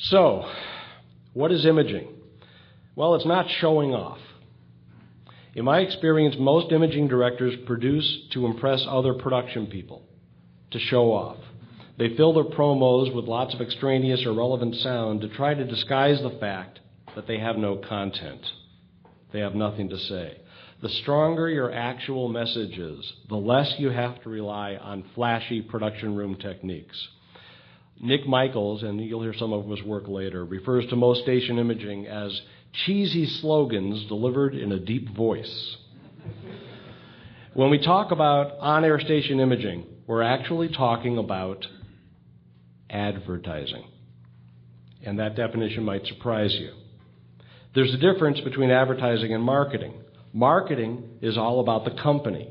So, what is imaging? Well, it's not showing off. In my experience, most imaging directors produce to impress other production people, to show off. They fill their promos with lots of extraneous or relevant sound to try to disguise the fact that they have no content. They have nothing to say. The stronger your actual message is, the less you have to rely on flashy production room techniques. Nick Michaels, and you'll hear some of his work later, refers to most station imaging as cheesy slogans delivered in a deep voice. When we talk about on-air station imaging, we're actually talking about advertising. And that definition might surprise you. There's a difference between advertising and marketing. Marketing is all about the company.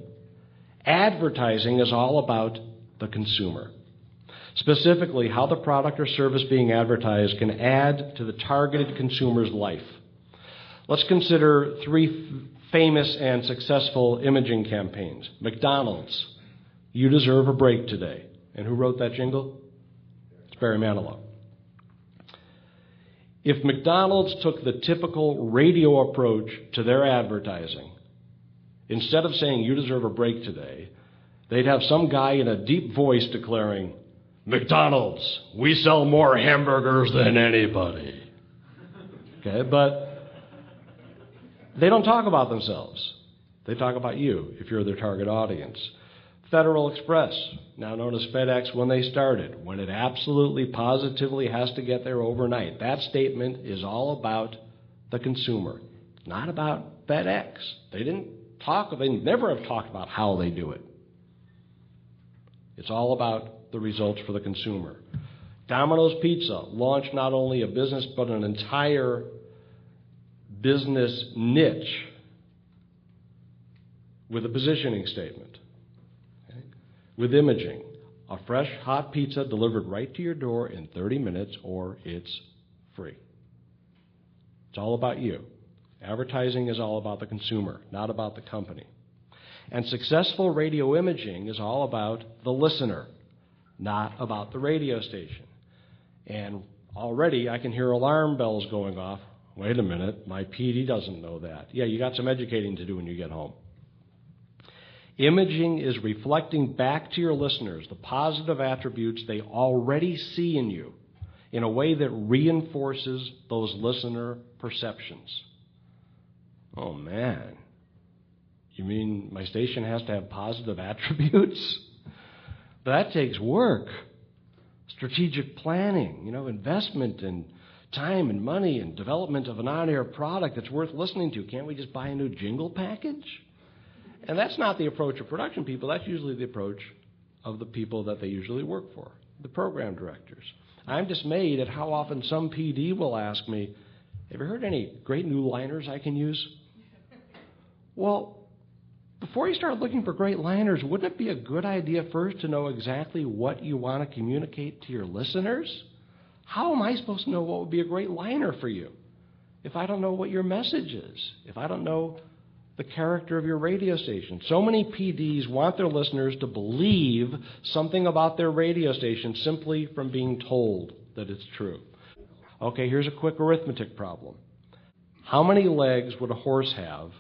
Advertising is all about the consumer. Specifically, how the product or service being advertised can add to the targeted consumer's life. Let's consider three famous and successful imaging campaigns. McDonald's, "You deserve a break today." And who wrote that jingle? It's Barry Manilow. If McDonald's took the typical radio approach to their advertising, instead of saying, "You deserve a break today," they'd have some guy in a deep voice declaring, "McDonald's, we sell more hamburgers than anybody." Okay, but they don't talk about themselves. They talk about you, if you're their target audience. Federal Express, now known as FedEx, when they started, when it absolutely, positively has to get there overnight. That statement is all about the consumer, not about FedEx. They never have talked about how they do it. It's all about the results for the consumer. Domino's Pizza launched not only a business, but an entire business niche with a positioning statement. With imaging, a fresh, hot pizza delivered right to your door in 30 minutes or it's free. It's all about you. Advertising is all about the consumer, not about the company. And successful radio imaging is all about the listener, not about the radio station. And already I can hear alarm bells going off. Wait a minute, my PD doesn't know that. Yeah, you got some educating to do when you get home. Imaging is reflecting back to your listeners the positive attributes they already see in you in a way that reinforces those listener perceptions. Oh, man. You mean my station has to have positive attributes? That takes work, strategic planning, investment in time and money and development of an on-air product that's worth listening to. Can't we just buy a new jingle package? And that's not the approach of production people. That's usually the approach of the people that they usually work for, the program directors. I'm dismayed at how often some PD will ask me, "Have you heard any great new liners I can use?" Well, before you start looking for great liners, wouldn't it be a good idea first to know exactly what you want to communicate to your listeners? How am I supposed to know what would be a great liner for you if I don't know what your message is, if I don't know the character of your radio station? So many PDs want their listeners to believe something about their radio station simply from being told that it's true. Okay, here's a quick arithmetic problem. How many legs would a horse have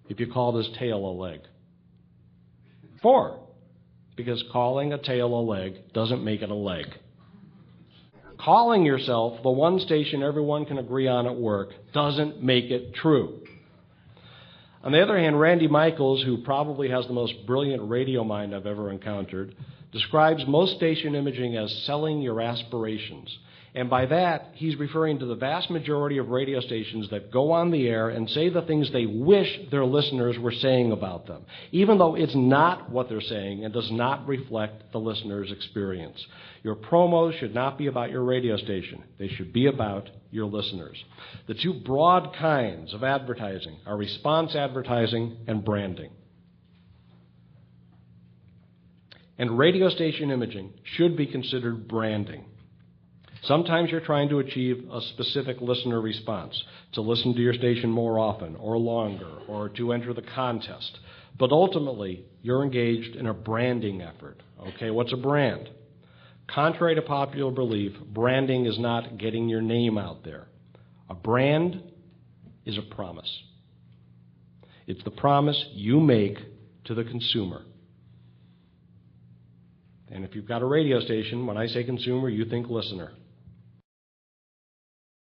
if you called his tail a leg? 4, because calling a tail a leg doesn't make it a leg. Calling yourself the one station everyone can agree on at work doesn't make it true. On the other hand, Randy Michaels, who probably has the most brilliant radio mind I've ever encountered, describes most station imaging as selling your aspirations. And by that, he's referring to the vast majority of radio stations that go on the air and say the things they wish their listeners were saying about them, even though it's not what they're saying and does not reflect the listener's experience. Your promos should not be about your radio station. They should be about your listeners. The two broad kinds of advertising are response advertising and branding. And radio station imaging should be considered branding. Sometimes you're trying to achieve a specific listener response, to listen to your station more often or longer, or to enter the contest. But ultimately, you're engaged in a branding effort. Okay, what's a brand? Contrary to popular belief, branding is not getting your name out there. A brand is a promise. It's the promise you make to the consumer. And if you've got a radio station, when I say consumer, you think listener.